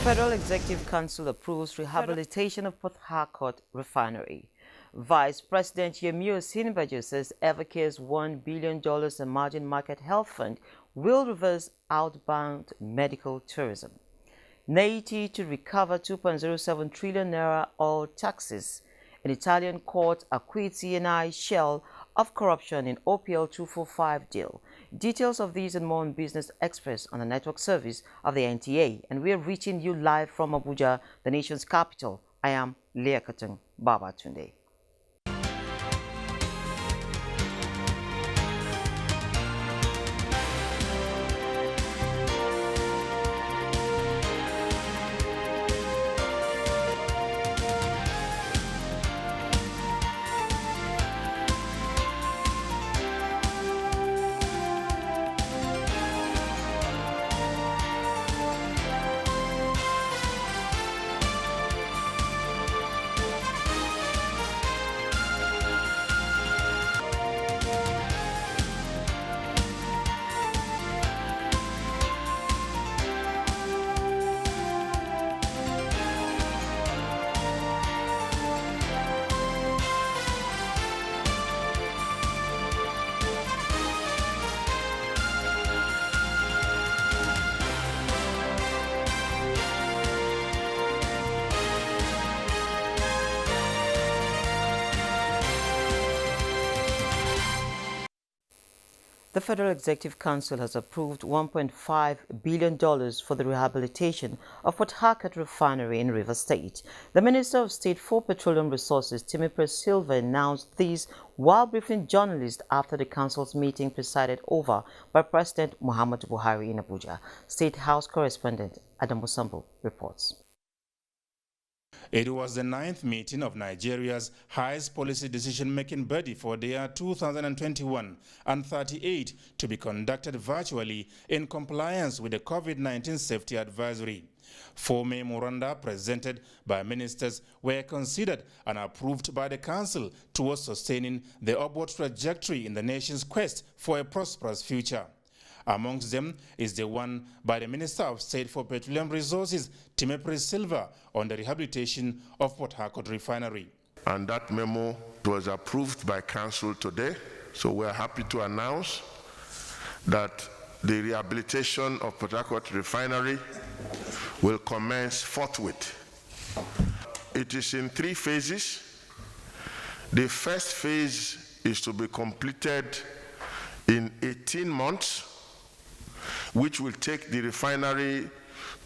Federal Executive Council approves rehabilitation of Port Harcourt refinery. Vice President Yemi Osinbajo says Evercare's $1 billion emerging market health fund will reverse outbound medical tourism. NTA to recover 2.07 trillion naira oil taxes. An Italian court acquits CNI Shell of corruption in OPL 245 deal. Details of these and more on Business Express on the network service of the NTA. And we are reaching you live from Abuja, the nation's capital. I am Leah Katun Babatunde. The Federal Executive Council has approved $1.5 billion for the rehabilitation of Port Harcourt refinery in Rivers State. The Minister of State for Petroleum Resources, Timothy Silva, announced these while briefing journalists after the Council's meeting presided over by President Muhammadu Buhari in Abuja. State House correspondent Adam Musambo reports. It was the 9th meeting of Nigeria's highest policy decision-making body for the year 2021 and 38 to be conducted virtually in compliance with the COVID-19 safety advisory. 4 memoranda presented by ministers were considered and approved by the Council towards sustaining the upward trajectory in the nation's quest for a prosperous future. Amongst them is the one by the Minister of State for Petroleum Resources, Timothy Silva, on the rehabilitation of Port Harcourt refinery. And that memo was approved by Council today, so we're happy to announce that the rehabilitation of Port Harcourt refinery will commence forthwith. It is in 3 phases. The first phase is to be completed in 18 months, which will take the refinery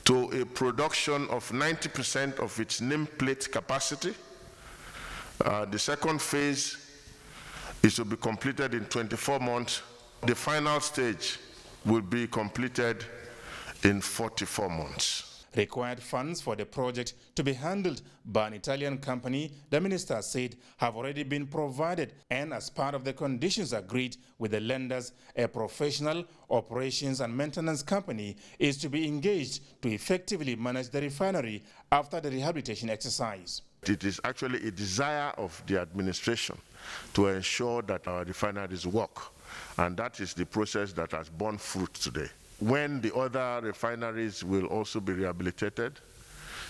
to a production of 90% of its nameplate capacity. The second phase is to be completed in 24 months. The final stage will be completed in 44 months. Required funds for the project to be handled by an Italian company, the minister said, have already been provided, and as part of the conditions agreed with the lenders, a professional operations and maintenance company is to be engaged to effectively manage the refinery after the rehabilitation exercise. It is actually a desire of the administration to ensure that our refineries work, and that is the process that has borne fruit today. When the other refineries will also be rehabilitated,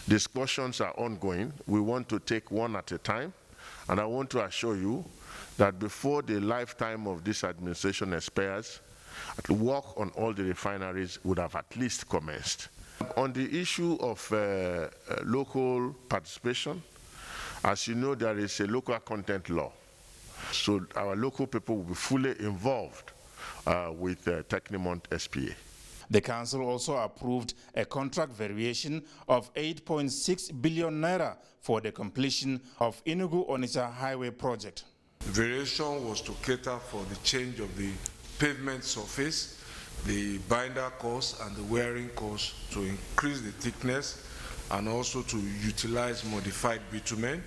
discussions are ongoing. We want to take one at a time, and I want to assure you that before the lifetime of this administration expires, work on all the refineries would have at least commenced. On the issue of local participation, as you know, there is a local content law. So our local people will be fully involved with Technimont SPA. The Council also approved a contract variation of 8.6 billion naira for the completion of Enugu-Onitsha Highway project. The variation was to cater for the change of the pavement surface, the binder cost and the wearing cost, to increase the thickness and also to utilize modified bitumen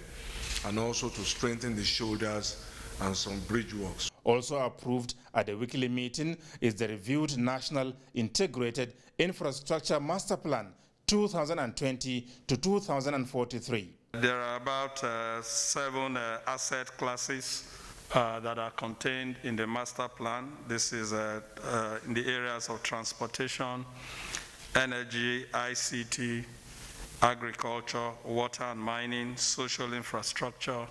and also to strengthen the shoulders and some bridge works. Also approved at the weekly meeting is the reviewed National Integrated Infrastructure Master Plan 2020 to 2043. There are about 7 asset classes that are contained in the master plan. This is in the areas of transportation, energy, ICT, agriculture, water and mining, social infrastructure,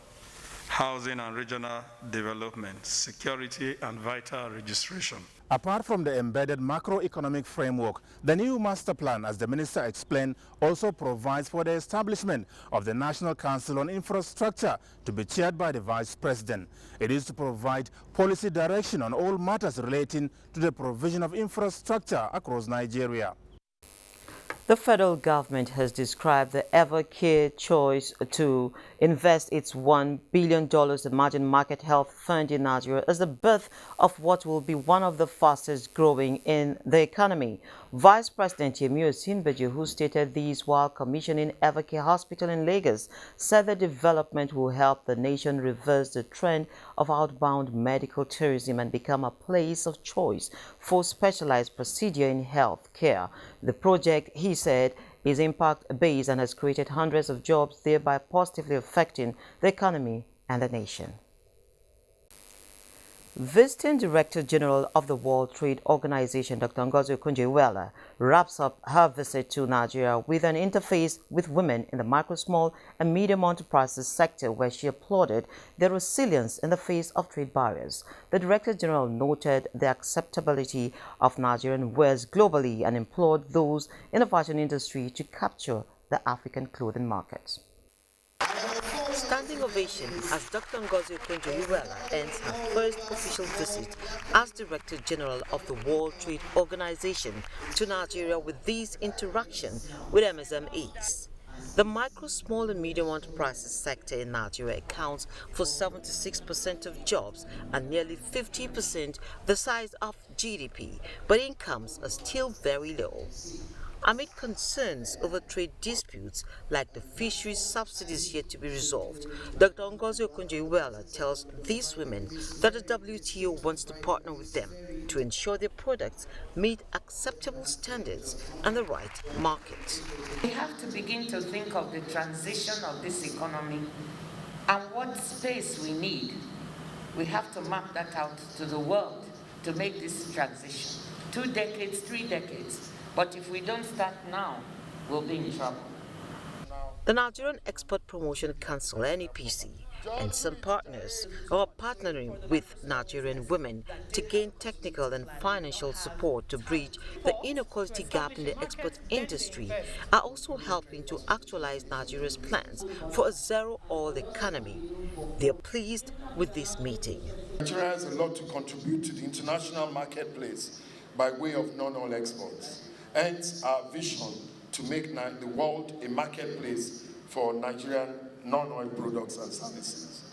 housing and regional development, security and vital registration. Apart from the embedded macroeconomic framework, the new master plan, as the minister explained, also provides for the establishment of the National Council on Infrastructure to be chaired by the Vice President. It is to provide policy direction on all matters relating to the provision of infrastructure across Nigeria. The federal government has described the Evercare choice to invest its $1 billion emerging market health fund in Nigeria as the birth of what will be one of the fastest growing in the economy. Vice President Yemi Osinbajo, who stated these while commissioning Evercare Hospital in Lagos, said the development will help the nation reverse the trend of outbound medical tourism and become a place of choice for specialized procedure in health care. The project, he said, is impact-based and has created hundreds of jobs, thereby positively affecting the economy and the nation. Visiting Director General of the World Trade Organization, Dr. Ngozi Okonjo-Iweala, wraps up her visit to Nigeria with an interface with women in the micro, small, and medium enterprises sector, where she applauded their resilience in the face of trade barriers. The Director General noted the acceptability of Nigerian wares globally and implored those in the fashion industry to capture the African clothing market. Standing ovation as Dr. Ngozi Okonjo-Iweala ends her first official visit as Director General of the World Trade Organization to Nigeria with this interaction with MSMEs. The micro, small and medium enterprises sector in Nigeria accounts for 76% of jobs and nearly 50% the size of GDP, but incomes are still very low. Amid concerns over trade disputes like the fisheries subsidies yet to be resolved, Dr. Ngozi Okonjo-Iweala tells these women that the WTO wants to partner with them to ensure their products meet acceptable standards and the right market. We have to begin to think of the transition of this economy and what space we need. We have to map that out to the world to make this transition. 2 decades, 3 decades. But if we don't start now, we'll be in trouble. The Nigerian Export Promotion Council, NEPC, and some partners are partnering with Nigerian women to gain technical and financial support to bridge the inequality gap in the export industry, are also helping to actualize Nigeria's plans for a zero-oil economy. They are pleased with this meeting. Nigeria has a lot to contribute to the international marketplace by way of non-oil exports. Hence our vision to make the world a marketplace for Nigerian non-oil products and services.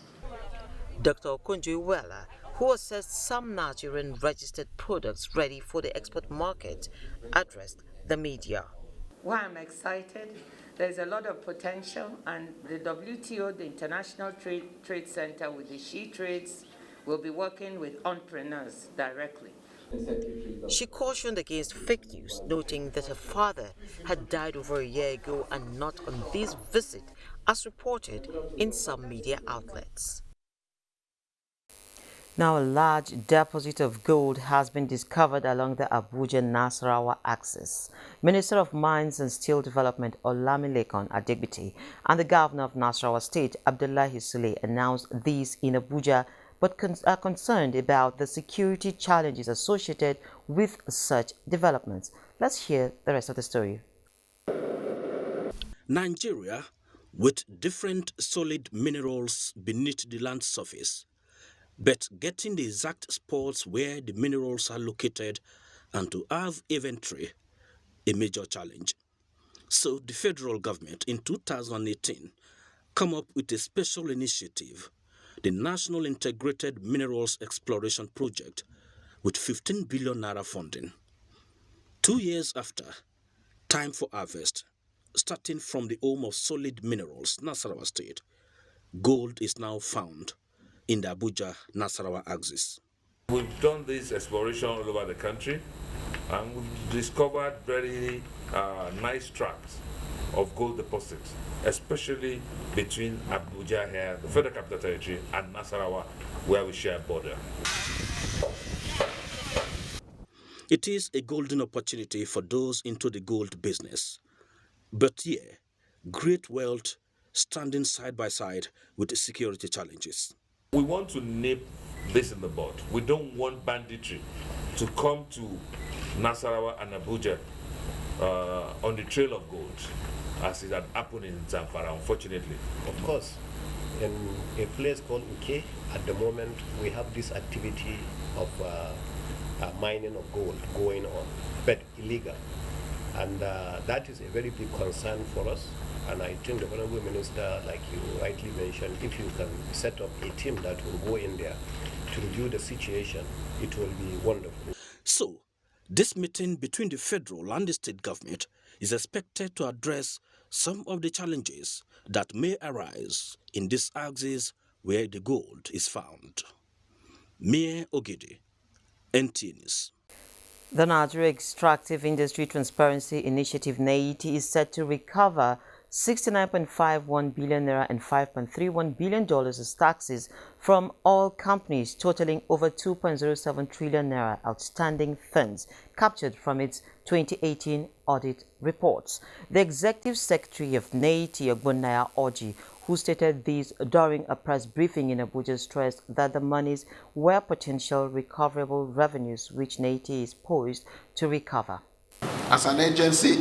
Dr. Okonjo-Iweala, who assessed some Nigerian registered products ready for the export market, addressed the media. Why I'm excited, there's a lot of potential, and the WTO, the International Trade Center with the She Trades, will be working with entrepreneurs directly. She cautioned against fake news, noting that her father had died over a year ago and not on this visit, as reported in some media outlets. Now, a large deposit of gold has been discovered along the Abuja-Nasarawa axis. Minister of Mines and Steel Development Olamilekan Adegbite and the Governor of Nasarawa State, Abdullahi Sule, announced these in Abuja, but are concerned about the security challenges associated with such developments. Let's hear the rest of the story. Nigeria, with different solid minerals beneath the land surface, but getting the exact spots where the minerals are located and to have inventory, a major challenge. So the federal government in 2018 come up with a special initiative, the National Integrated Minerals Exploration Project, with 15 billion naira funding. 2 years after, time for harvest, starting from the home of solid minerals, Nasarawa State, gold is now found in the Abuja-Nasarawa axis. We've done this exploration all over the country, and we've discovered very nice tracts of gold deposits, especially between Abuja here, the Federal Capital Territory, and Nasarawa, where we share a border. It is a golden opportunity for those into the gold business. But here, great wealth standing side by side with the security challenges. We want to nip this in the bud. We don't want banditry to come to Nasarawa and Abuja on the trail of gold, as it had happened in Zamfara, unfortunately. Of course, in a place called Uke, at the moment, we have this activity of mining of gold going on, but illegal. And that is a very big concern for us. And I think the Honorable Minister, like you rightly mentioned, if you can set up a team that will go in there to review the situation, it will be wonderful. So, this meeting between the federal and the state government is expected to address some of the challenges that may arise in this axis where the gold is found. Mayor Ogede, NTA News. The Nigeria Extractive Industry Transparency Initiative (NEIT) is set to recover 69.51 billion naira and $5.31 billion as taxes from all companies, totaling over 2.07 trillion naira outstanding funds captured from its 2018 audit reports. The Executive Secretary of NEIT, Ogbonnaya Orji, who stated this during a press briefing in Abuja, stressed that the monies were potential recoverable revenues which NEIT is poised to recover. As an agency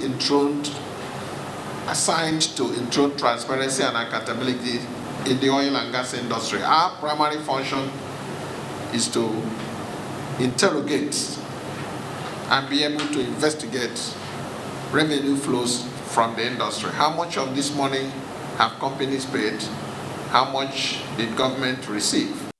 assigned to enthrone transparency and accountability in the oil and gas industry, our primary function is to interrogate and be able to investigate revenue flows from the industry. How much of this money have companies paid? How much did government receive?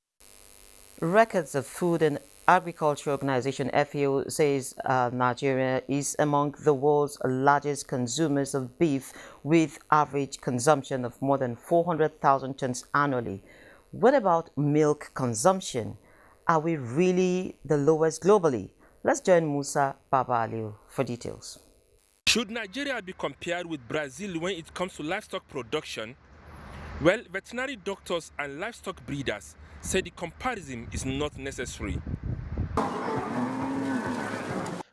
Records of Food and Agriculture Organization FAO says Nigeria is among the world's largest consumers of beef, with average consumption of more than 400,000 tons annually. What about milk consumption? Are we really the lowest globally? Let's join Musa Babaliu for details. Should Nigeria be compared with Brazil when it comes to livestock production? Well, veterinary doctors and livestock breeders say the comparison is not necessary.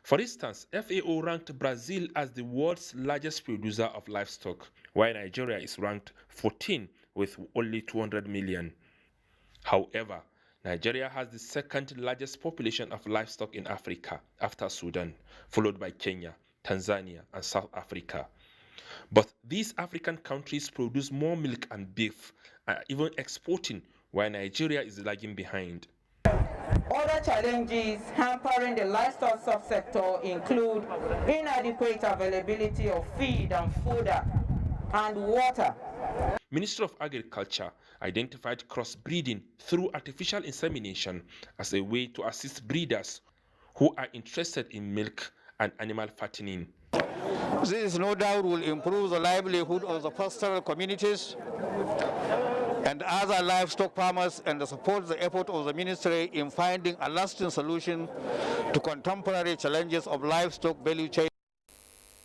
For instance, FAO ranked Brazil as the world's largest producer of livestock, while Nigeria is ranked 14 with only 200 million. However, Nigeria has the second largest population of livestock in Africa after Sudan, followed by Kenya, Tanzania, and South Africa. But these African countries produce more milk and beef, even exporting, while Nigeria is lagging behind. Other challenges hampering the livestock subsector include inadequate availability of feed and fodder and water. Ministry of Agriculture identified crossbreeding through artificial insemination as a way to assist breeders who are interested in milk and animal fattening. This no doubt will improve the livelihood of the pastoral communities and other livestock farmers, and support the effort of the ministry in finding a lasting solution to contemporary challenges of livestock value chain.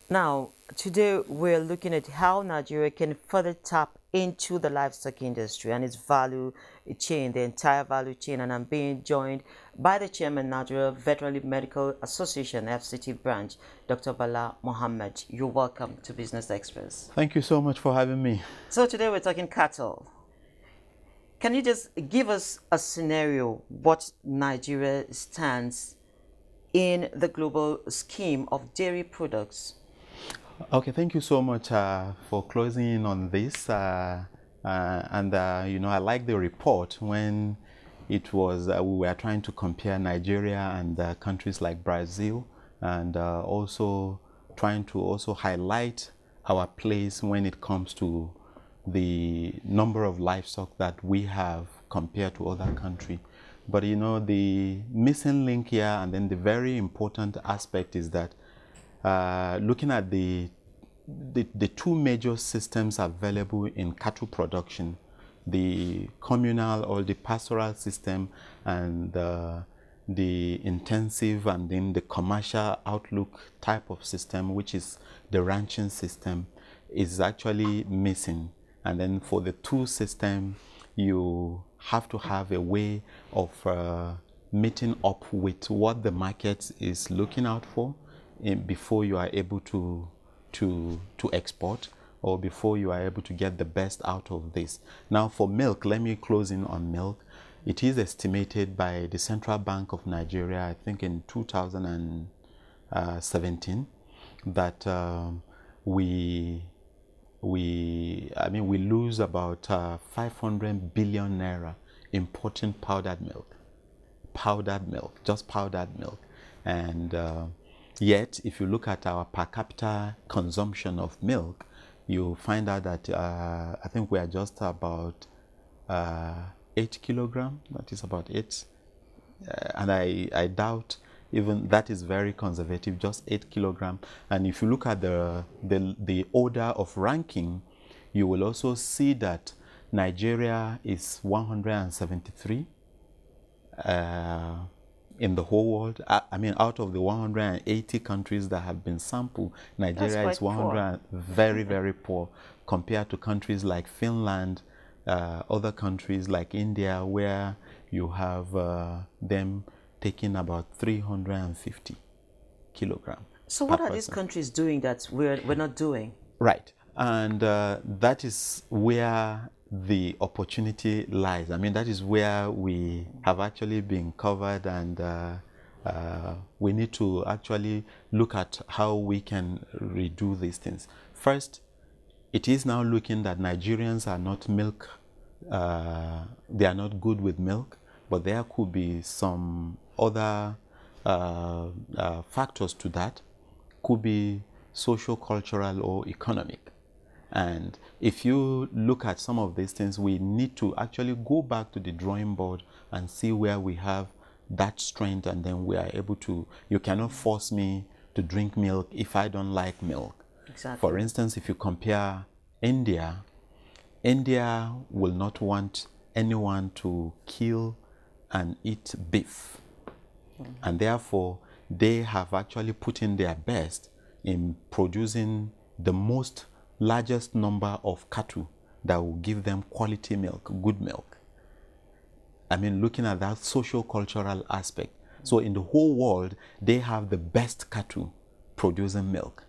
Now, today we're looking at how Nigeria can further tap into the livestock industry and its value chain, the entire value chain, and I'm being joined by the Chairman, Nigeria Veterinary Medical Association, FCT branch, Dr. Bala Mohammed. You're welcome to Business Express. Thank you so much for having me. So today we're talking cattle. Can you just give us a scenario what Nigeria stands in the global scheme of dairy products? Okay, thank you so much for closing in on this. You know, I like the report when it was we were trying to compare Nigeria and countries like Brazil, and also trying to also highlight our place when it comes to the number of livestock that we have compared to other countries. But you know, the missing link here, and then the very important aspect, is that looking at the two major systems available in cattle production, the communal or the pastoral system, and the intensive and then the commercial outlook type of system, which is the ranching system, is actually missing. And then for the two systems, you have to have a way of meeting up with what the market is looking out for before you are able to export. or before you are able to get the best out of this. Now for milk, let me close in on milk. It is estimated by the Central Bank of Nigeria, I think in 2017, that we lose about 500 billion naira importing powdered milk, just powdered milk. And yet, if you look at our per capita consumption of milk, you find out that I think we are just about 8 kilograms. That is about 8. And I doubt even that is very conservative, just 8 kilograms. And if you look at the order of ranking, you will also see that Nigeria is 173 in the whole world. I mean, out of the 180 countries that have been sampled, Nigeria is 100, very, very poor compared to countries like Finland, other countries like India, where you have them taking about 350 kilograms. So what are these countries doing that we're not doing? Right. And that is where the opportunity lies. I mean, that is where we have actually been covered, and we need to actually look at how we can redo these things. First, it is now looking that Nigerians are not milk, they are not good with milk, but there could be some other factors to that. Could be social, cultural, or economic. And if you look at some of these things, we need to actually go back to the drawing board and see where we have that strength, and then we are able to, you cannot force me to drink milk if I don't like milk. Exactly. For instance, if you compare India, India will not want anyone to kill and eat beef. And therefore, they have actually put in their best in producing the largest number of cattle that will give them quality milk, good milk. I mean, looking at that social cultural aspect. So in the whole world, they have the best cattle producing milk.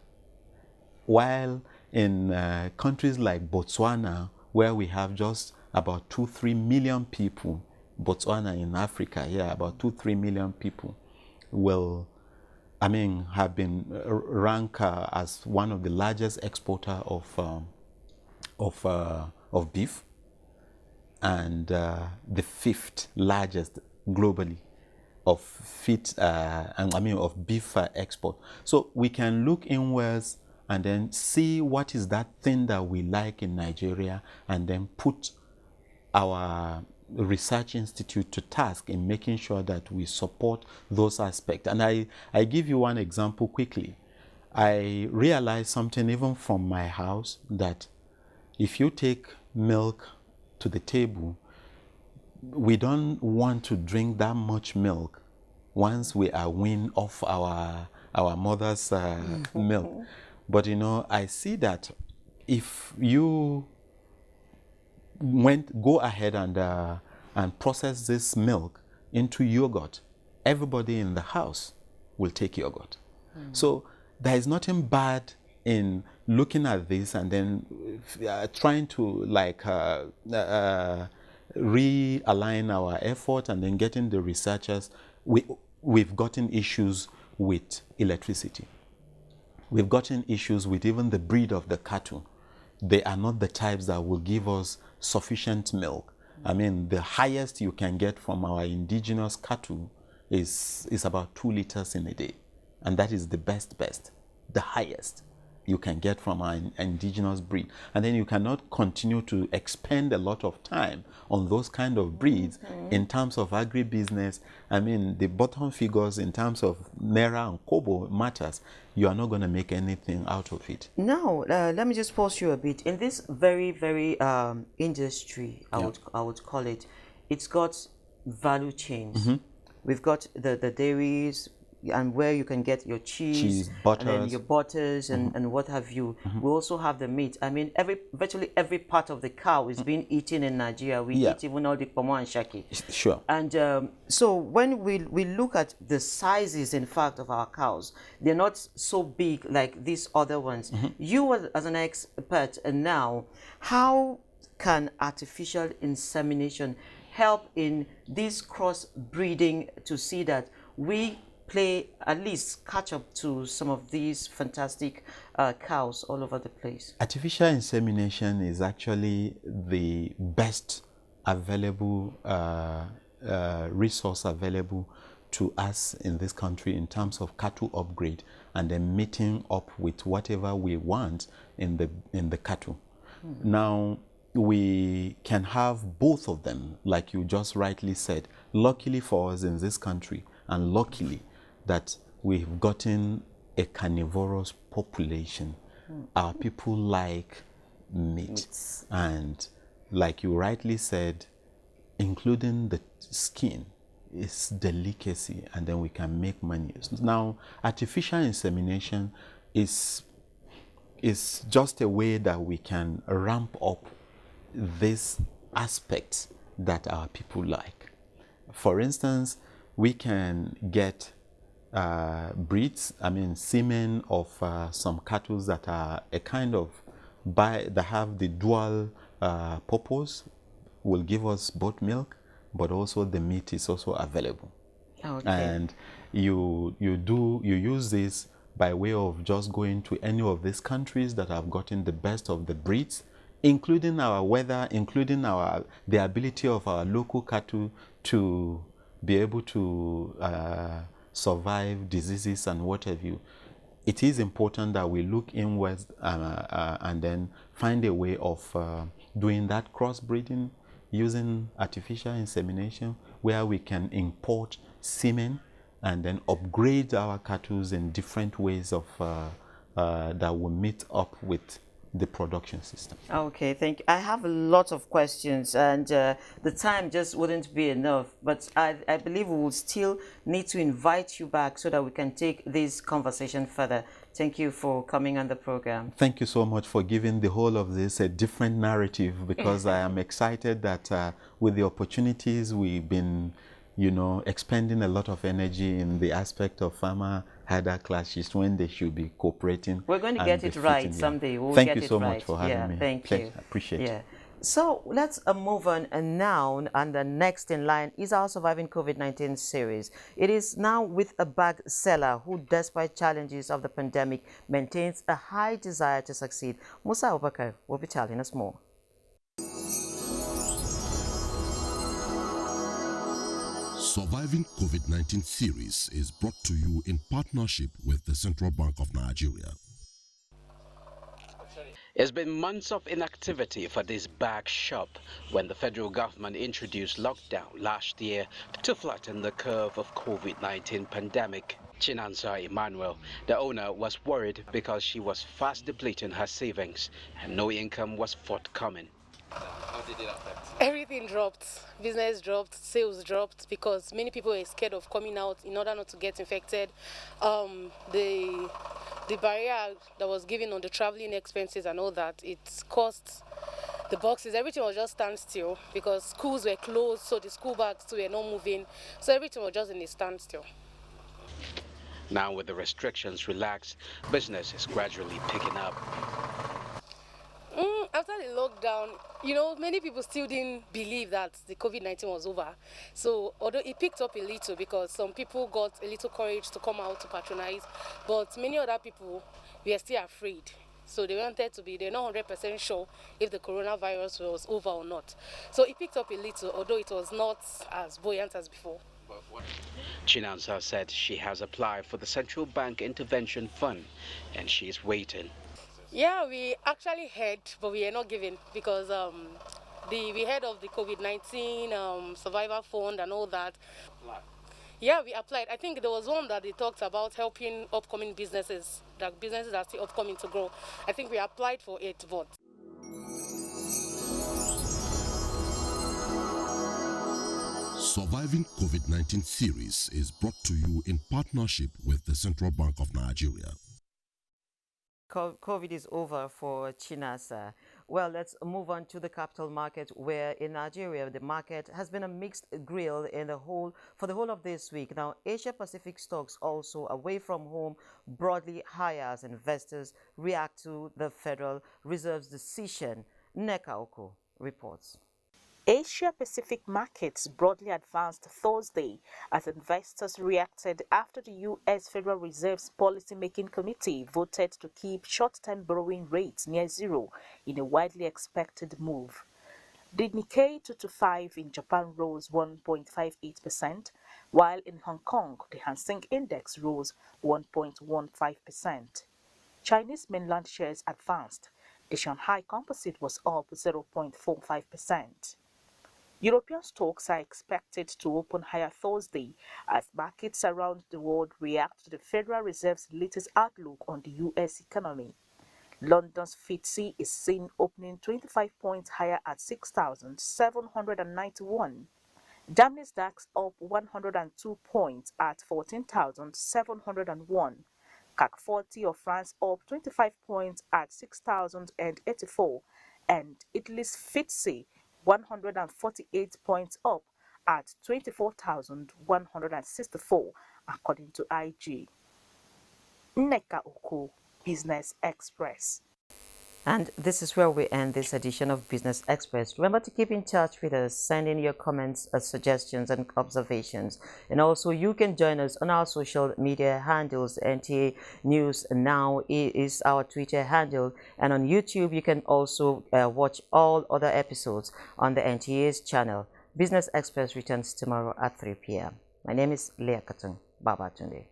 While in countries like Botswana, where we have just about 2-3 million people, Botswana in Africa, about 2-3 million people have been ranked as one of the largest exporter of beef, and the 5th largest globally of beef export. So we can look inwards and then see what is that thing that we like in Nigeria, and then put our research institute to task in making sure that we support those aspects. And I give you one example quickly. I realized something even from my house, that if you take milk to the table, we don't want to drink that much milk once we are weaned off our mother's milk. But I see that if you go ahead and process this milk into yogurt, everybody in the house will take yogurt. So there is nothing bad in looking at this and then trying to realign our effort, and then getting the researchers. We've gotten issues with electricity. We've gotten issues with even the breed of the cattle. They are not the types that will give us sufficient milk. I mean, the highest you can get from our indigenous cattle is about 2 liters in a day. And that is the best, the highest you can get from our indigenous breed. And then you cannot continue to expend a lot of time on those kind of breeds in terms of agribusiness. I mean, the bottom figures in terms of naira and kobo matters. You are not going to make anything out of it. Now, let me just pause you a bit. In this very, very industry, I would call it, it's got value chains. We've got the dairies, and where you can get your cheese, and then your butters and what have you. We also have the meat. I mean, virtually every part of the cow is being eaten in Nigeria. We eat even all the pomo and shaki. Sure. And so when we look at the sizes, in fact, of our cows, they're not so big like these other ones. You as an expert now, how can artificial insemination help in this cross-breeding to see that we at least catch up to some of these fantastic cows all over the place? Artificial insemination is actually the best available resource available to us in this country in terms of cattle upgrade and then meeting up with whatever we want in the cattle. Now, we can have both of them, like you just rightly said. Luckily for us in this country, and luckily that we've gotten a carnivorous population. Our people like meat. And like you rightly said, including the skin is delicacy, and then we can make money. Now, artificial insemination is just a way that we can ramp up this aspect that our people like. For instance, we can get breeds, semen of some cattle that are a kind of that have the dual purpose, will give us both milk, but also the meat is also available. Okay. And you use this by way of just going to any of these countries that have gotten the best of the breeds, including our weather, including the ability of our local cattle to be able to survive diseases and what have you. It is important that we look inwards and then find a way of doing that crossbreeding using artificial insemination, where we can import semen and then upgrade our cattle in different ways of that will meet up with the production system. Okay, thank you. I have a lot of questions, and the time just wouldn't be enough, but I believe we will still need to invite you back so that we can take this conversation further. Thank you for coming on the program. Thank you so much for giving the whole of this a different narrative, because I am excited that with the opportunities we've been expending a lot of energy in the aspect of farmer herder clashes when they should be cooperating. We're going to get it right someday. We'll Thank get you it so right. much for having me. Thank you. I appreciate it. So let's move on now, and the next in line is our Surviving COVID-19 series. It is now with a bag seller who, despite challenges of the pandemic, maintains a high desire to succeed. Musa Abubakar will be telling us more. Surviving COVID-19 series is brought to you in partnership with the Central Bank of Nigeria. It's been months of inactivity for this bag shop when the federal government introduced lockdown last year to flatten the curve of COVID-19 pandemic. Chinansa Emmanuel, the owner, was worried because she was fast depleting her savings and no income was forthcoming. How did it affect? Everything dropped. Business dropped, sales dropped, because many people were scared of coming out in order not to get infected. The barrier that was given on the traveling expenses and all that, it cost the boxes. Everything was just standstill because schools were closed, so the school bags were not moving. So everything was just in a standstill. Now with the restrictions relaxed, business is gradually picking up. After the lockdown, many people still didn't believe that the COVID-19 was over. So although it picked up a little because some people got a little courage to come out to patronize, but many other people were still afraid. So they're not 100% sure if the coronavirus was over or not. So it picked up a little, although it was not as buoyant as before. Chinansa said she has applied for the Central Bank Intervention Fund and she is waiting. Yeah, we actually heard, but we are not given because we heard of the COVID-19 survivor fund and all that. Yeah, we applied. I think there was one that they talked about helping upcoming businesses, that businesses are still upcoming to grow. I think we applied for it, but Surviving COVID-19 series is brought to you in partnership with the Central Bank of Nigeria. COVID is over for Chinasa. Well, let's move on to the capital market, where in Nigeria the market has been a mixed grill for the whole of this week. Now, Asia Pacific stocks also away from home broadly higher as investors react to the Federal Reserve's decision. Neka Oko reports. Asia-Pacific markets broadly advanced Thursday as investors reacted after the U.S. Federal Reserve's policymaking committee voted to keep short-term borrowing rates near zero in a widely expected move. The Nikkei 225 in Japan rose 1.58%, while in Hong Kong, the Hang Seng Index rose 1.15%. Chinese mainland shares advanced. The Shanghai Composite was up 0.45%. European stocks are expected to open higher Thursday as markets around the world react to the Federal Reserve's latest outlook on the U.S. economy. London's FTSE is seen opening 25 points higher at 6,791. Germany's DAX up 102 points at 14,701. CAC 40 of France up 25 points at 6,084. And Italy's FTSE 148 points up at 24,164, according to IG. Neka Oko, Business Express. And this is where we end this edition of Business Express. Remember to keep in touch with us, send in your comments, suggestions, and observations. And also, you can join us on our social media handles. NTA News Now is our Twitter handle. And on YouTube, you can also watch all other episodes on the NTA's channel. Business Express returns tomorrow at 3 p.m. My name is Leah Katun. Baba Tunde.